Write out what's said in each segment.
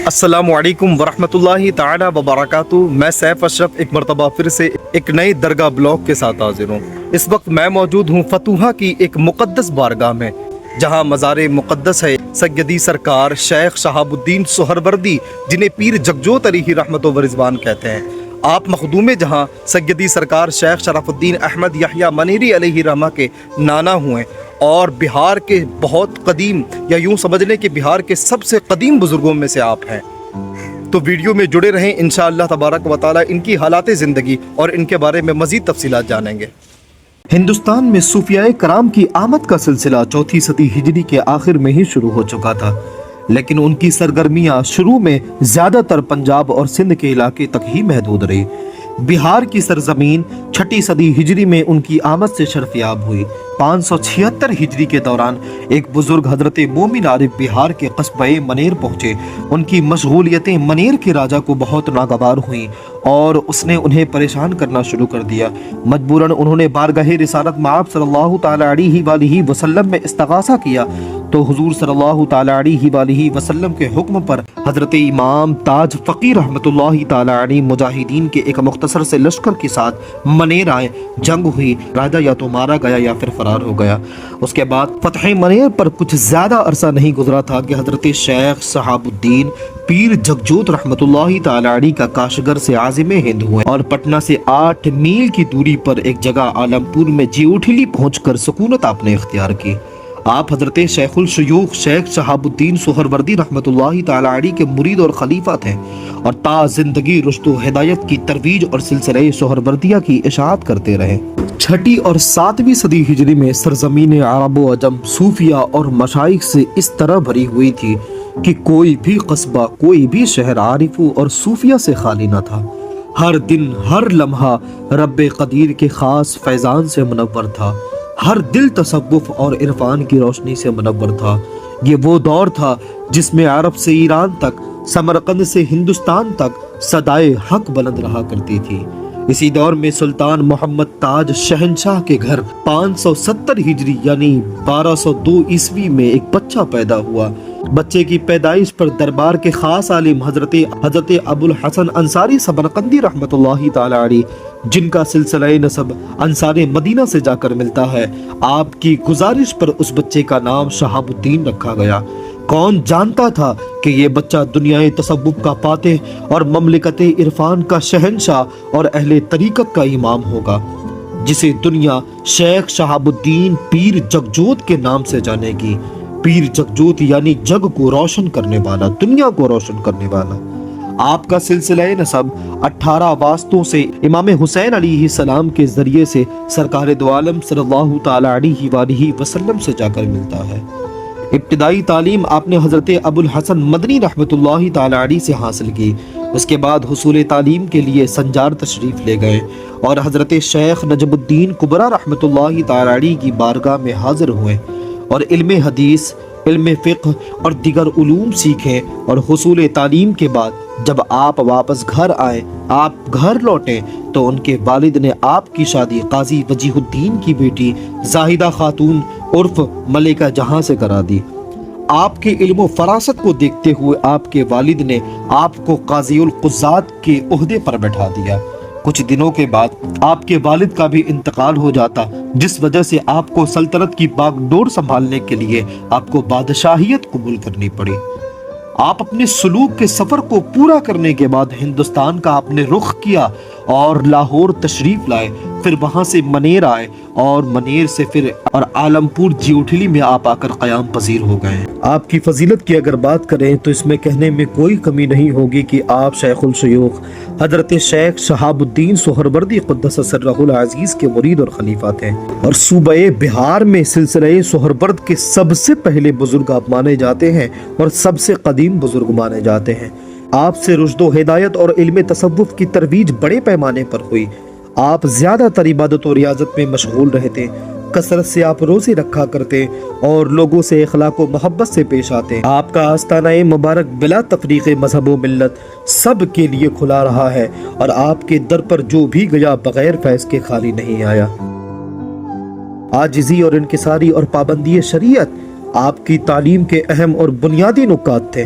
अस्सलामु अलैकुम वरहमतुल्लाहि ताला वबरकातुहू। मैं सैफ अशरफ एक मरतबा फिर से एक नई दरगाह ब्लॉग के साथ हाजिर हूँ। इस वक्त मैं मौजूद हूँ फतूहा की एक मुक़द्दस बारगाह में, जहाँ मज़ार मुक़द्दस है सैयदी सरकार शेख शहाबुद्दीन सोहरवर्दी, जिन्हें पीर जगजोत अलैहि रहमत व रिज़वान कहते हैं। आप मखदूम जहाँ सैयदी सरकार शेख शराफुद्दीन अहमद यहया मनेरी अलैहि रहमा के नाना हुए और बिहार के बहुत कदीम, या यूँ समझ लें कि बिहार के सबसे कदीम बुज़ुर्गों में से आप हैं। तो वीडियो में जुड़े रहें, इंशाअल्लाह तबारक व तआला इनकी हालात ज़िंदगी और इनके बारे में मज़ीद तफसीलात जानेंगे। हिंदुस्तान में सूफियाए कराम की आमद का सिलसिला 4वीं सदी हिजरी के आखिर में ही शुरू हो चुका था, लेकिन उनकी सरगर्मियां शुरू में ज़्यादातर पंजाब और सिंध के इलाके तक ही महदूद रही। बिहार की सरजमीन 6वीं सदी हिजरी में उनकी आमद से शर्फयाब हुई। 576 हिजरी के दौरान एक बुजुर्ग हजरत मोमिन आरिफ बिहार के कस्बे मनेर पहुंचे। उनकी मशगूलियतें मनेर के राजा को बहुत नागवार हुई और उसने उन्हें परेशान करना शुरू कर दिया। मजबूरन उन्होंने बारगाह रिसालत मआब सल्लल्लाहु ताला अलैहि वसल्लम में इस्तगासा किया, तो हुजूर सल्लल्लाहु ताला अलैहि वसल्लम के हुक्म पर हजरत इमाम ताज फ़कीर रहमतुल्लाहि ताला अलैहि मुजाहिदीन के एक मुख्तसर से लश्कर के साथ मनेर आए। जंग हुई, राजा या तो मारा गया या फिर फरार हो गया। उसके बाद फतह मनेर पर कुछ ज़्यादा अरसा नहीं गुजरा था कि हजरत शेख शहाबुद्दीन पीर जगजोत रहमतुल्लाहि ताला अलैहि का काशगर से आज़िम हिंद हुए और पटना से 8 मील की दूरी पर एक जगह आलमपुर में जीउठिली पहुंचकर सुकूनत आपने इख्तियार की। आप हजरत शेखुल शयूख शेख शहाबुद्दीन सोहरवर्दी रहमतुल्लाहि ताला अलैहि के मुरीद और खलीफा थे और ता जिंदगी रुश्द व हिदायत की तरवीज और सिलसिले सोहरवर्दिया की इशाअत करते रहे। 6वीं और 7वीं सदी हिजरी में सरजमीन अरब व अजम सूफिया और मशाइख से इस तरह भरी हुई थी कि कोई भी कस्बा, कोई भी शहर आरिफों और सूफिया से खाली न था। हर दिन हर लम्हा रब्बे कदीर के खास फैजान से मुनव्वर था। हर दिल तसव्वुफ और इरफान की रोशनी से मुनव्वर था। ये वो दौर था जिसमें अरब से ईरान तक, समरकंद से हिंदुस्तान तक सदाए हक बुलंद रहा करती थी। इसी दौर में सुल्तान मोहम्मद ताज शहंशाह के घर 570 हिजरी यानी 1202 ईस्वी में एक बच्चा पैदा हुआ। बच्चे की पैदाइश पर दरबार के खास आलिम हजरत अबुल हसन अंसारी समरकंदी रहमतुल्लाहि ताला अलैहि, जिनका सिलसिला नसब अंसारे मदीना से जाकर मिलता है, आपकी गुजारिश पर उस बच्चे का नाम शहाबुद्दीन रखा गया। कौन जानता था कि ये बच्चा दुनियाए तसव्वुफ का फातिह और ममलिकते इरफान का शहंशाह और अहले तरीकत का इमाम होगा, जिसे दुनिया शेख शहाबुद्दीन पीर जगजोत के नाम से जानेगी। पीर जगजोत यानी जग को रोशन करने वाला, दुनिया को रोशन करने वाला। आपका सिलसिला नसब 18 वास्तों से इमाम हुसैन अलैहिस्सलाम के जरिए से सरकार दो आलम सल्लल्लाहु ताला अलैहि वसल्लम से जाकर मिलता है। इब्तिदाई तालीम आपने हजरत अबुल हसन मदनी रहमतुल्लाहि ताला अलैहि से हासिल की। उसके बाद हुसूल तालीम के लिए संजार तशरीफ ले गए और हजरत शेख नजमुद्दीन कुबरा रहमतुल्लाहि ताला अलैहि की बारगाह में हाजिर हुए और इल्म हदीस, इल्म फ़िक़्ह और दिगर उलूम सीखे। और हुसूल तालीम के बाद जब आप वापस घर आए, आप घर लौटे, तो उनके वालिद ने आपकी शादी काजी वजीहुद्दीन की बेटी जाहिदा खातून उर्फ मलिका जहां से करा दी। आपके इल्म फरासत को देखते हुए आपके वालिद ने आपको काज़ीउल क़ुज़्ज़ात के ओहदे पर बैठा दिया। कुछ दिनों के बाद आपके वालिद का भी इंतकाल हो जाता, जिस वजह से आपको सल्तनत की बागडोर संभालने के लिए आपको बादशाहियत कबूल करनी पड़ी। आप अपने सुलूक के सफर को पूरा करने के बाद हिंदुस्तान का आपने रुख किया और लाहौर तशरीफ लाए, फिर वहां से मनेर आए और मनेर से फिर और आलमपुर जीउठिली में आप आकर क़याम पजीर हो गए। आपकी फजीलत की अगर बात करें तो इसमें कहने में कोई कमी नहीं होगी कि आप शेखुल शयूख हजरत शेख शहाबुद्दीन सोहरवर्दी क़ुद्दस सिर्रहुल अज़ीज़ के मुरीद और खलीफा थे और सूबे बिहार में सिलसिले सोहरवर्द के सबसे पहले बुजुर्ग आप माने जाते हैं और सबसे कदीम बुजुर्ग माने जाते हैं। आपसे रुश्द व हिदायत और इल्म तसव्वुफ की तरवीज बड़े पैमाने पर हुई। आप ज़्यादातर इबादत और रियाजत में मशगूल रहते, कसरत से आप रोज़े रखा करते और लोगों से इखलाक व मोहब्बत से पेश आते। आपका आस्ताना मुबारक बिला तफरीक़ मजहब व मिल्लत सब के लिए खुला रहा है और आपके दर पर जो भी गया बगैर फैज़ के खाली नहीं आया। आजिज़ी और इनकिसारी और पाबंदी शरीयत आपकी तालीम के अहम और बुनियादी नुकात थे।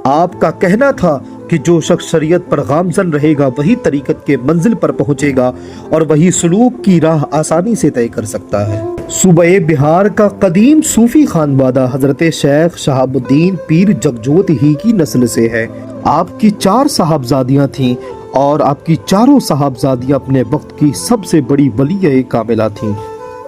آپ کا کہنا تھا کہ جو شخص شریعت پر گامزن رہے گا وہی طریقت کے منزل پر پہنچے گا اور وہی سلوک کی راہ آسانی سے طے کر سکتا ہے۔ صوبہ بہار کا قدیم صوفی خانوادہ حضرت شیخ شہاب الدین پیر جگجوت ہی کی نسل سے ہے۔ آپ کی 4 صاحبزادیاں تھیں اور آپ کی چاروں صاحبزادیاں اپنے وقت کی سب سے بڑی ولیہ کاملہ تھیں۔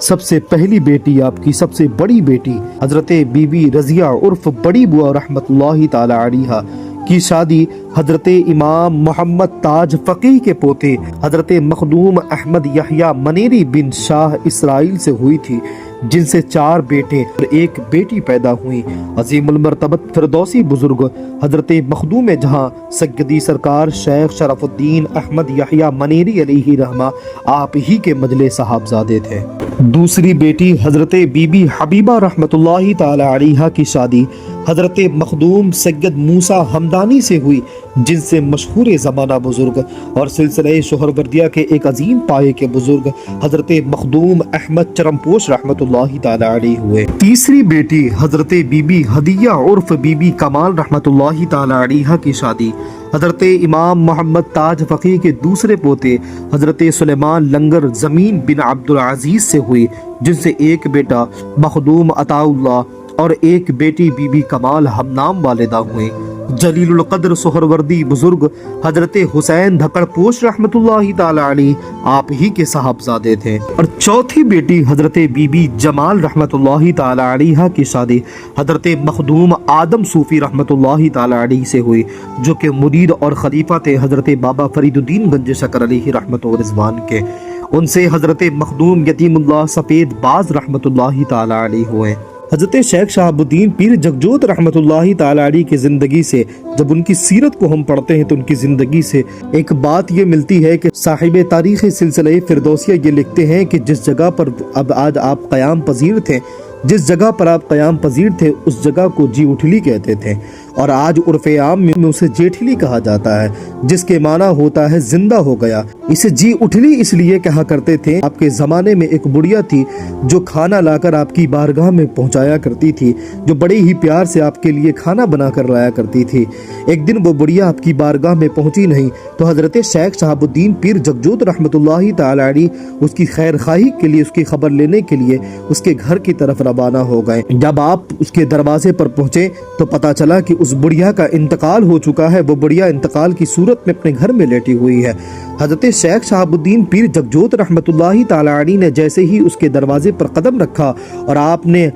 سب سے پہلی بیٹی، آپ کی سب سے بڑی بیٹی حضرت بی بی رضیہ عرف بڑی بوا رحمت اللہ تعالی علیہا کی شادی حضرت امام محمد تاج فقیہ کے پوتے حضرت مخدوم احمد یحییٰ منیری بن شاہ اسرائیل سے ہوئی تھی، جن سے 4 بیٹے اور 1 بیٹی پیدا ہوئی۔ عظیم المرتبت فردوسی بزرگ حضرت مخدوم جہاں سیدی سرکار شیخ شرف الدین احمد یحییٰ منیری علیہ رحمہ آپ ہی کے مجلے صاحبزادے تھے۔ دوسری بیٹی حضرت بی بی حبیبہ رحمت اللہ تعالی علیہا کی شادی حضرت مخدوم سید موسیٰ ہمدانی سے ہوئی، جن سے مشہور زمانہ بزرگ اور سلسلہ سہروردیہ کے ایک عظیم پائے کے بزرگ حضرت مخدوم احمد چرمپوش رحمت اللہ تعالی علیہ ہوئے۔ تیسری بیٹی حضرت بی بی ہدیہ عرف بی بی کمال رحمت اللہ تعالی علیہ کی شادی حضرت امام محمد تاج فقیہ کے دوسرے پوتے حضرت سلیمان لنگر زمین بن عبد العزیز سے ہوئی، جن سے 1 بیٹا مخدوم عطا اللہ اور 1 بیٹی بی بی کمال ہم نام والدہ ہوئیں۔ جلیل القدر سہروردی بزرگ حضرت حسین دھکڑ پوش رحمت اللہ تعالی علیہ آپ ہی کے صاحبزادے تھے۔ اور چوتھی بیٹی حضرت بی بی جمال رحمت اللہ تعالی علیہ کی شادی حضرت مخدوم آدم صوفی رحمت اللہ تعالی علیہ سے ہوئی، جو کہ مرید اور خلیفہ تھے حضرت بابا فرید الدین گنج شکر علیہ رحمت و رضوان کے۔ ان سے حضرت مخدوم یتیم اللہ سفید باز رحمت اللہ تعالی علیہ ہوئے۔ حضرت شیخ شہاب الدین پیر جگجوت رحمت اللہ تعالی علیہ کی زندگی سے جب ان کی سیرت کو ہم پڑھتے ہیں تو ان کی زندگی سے ایک بات یہ ملتی ہے کہ صاحب تاریخ سلسلہ فردوسیہ یہ لکھتے ہیں کہ جس جگہ پر اب آج آپ قیام پذیر تھے، جس جگہ پر آپ قیام پذیر تھے اس جگہ کو جی اٹھلی کہتے تھے، اور آج عرف عام میں اسے جیٹھلی کہا جاتا ہے، جس کے معنی ہوتا ہے زندہ ہو گیا۔ اسے جی اٹھلی اس لیے کہا کرتے تھے، آپ کے زمانے میں ایک بڑھیا تھی جو کھانا لا کر آپ کی بارگاہ میں پہنچایا کرتی تھی، جو بڑے ہی پیار سے آپ کے لیے کھانا بنا کر لایا کرتی تھی۔ ایک دن وہ بڑھیا آپ کی بارگاہ میں پہنچی نہیں تو حضرت شیخ شہاب الدین پیر جگجوت رحمت اللہ تعالی علیہ اس کی خیر خواہی کے لیے، اس کی خبر لینے کے لیے اس کے گھر کی طرف روانہ ہو گئے۔ جب آپ اس کے دروازے پر پہنچے تو پتا چلا کہ اس بڑھیا کا انتقال ہو چکا ہے۔ وہ بڑھیا انتقال کی صورت میں اپنے گھر میں لیٹی ہوئی ہے۔ حضرت شیخ شہاب الدین پیر جگجوت رحمت اللہ تعالی علیہ نے جیسے ہی اس کے دروازے پر قدم رکھا اور آپ نے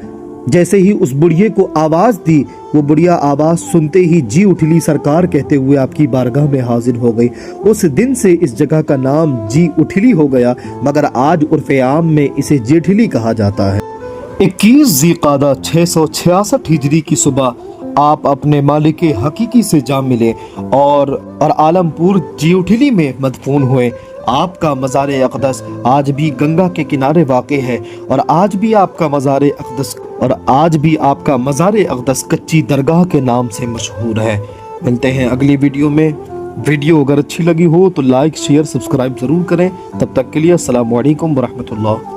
جیسے ہی اس بڑھیے کو آواز دی، وہ بڑھیا آواز سنتے ہی جی اٹھلی سرکار کہتے ہوئے آپ کی بارگاہ میں حاضر ہو گئی۔ اس دن سے اس جگہ کا نام جی اٹھلی ہو گیا، مگر آج عرف عام میں اسے جیٹھلی کہا جاتا ہے۔ 21 ذی قعدہ 666 ہجری کی صبح آپ اپنے مالک حقیقی سے جا ملے اور عالم پور جی اٹھلی میں مدفون ہوئے۔ آپ کا مزار اقدس آج بھی گنگا کے کنارے واقع ہے اور آج بھی آپ کا مزار اقدس کچی درگاہ کے نام سے مشہور ہے۔ ملتے ہیں اگلی ویڈیو میں۔ ویڈیو اگر اچھی لگی ہو تو لائک شیئر سبسکرائب ضرور کریں۔ تب تک کے لیے السلام علیکم ورحمۃ اللہ۔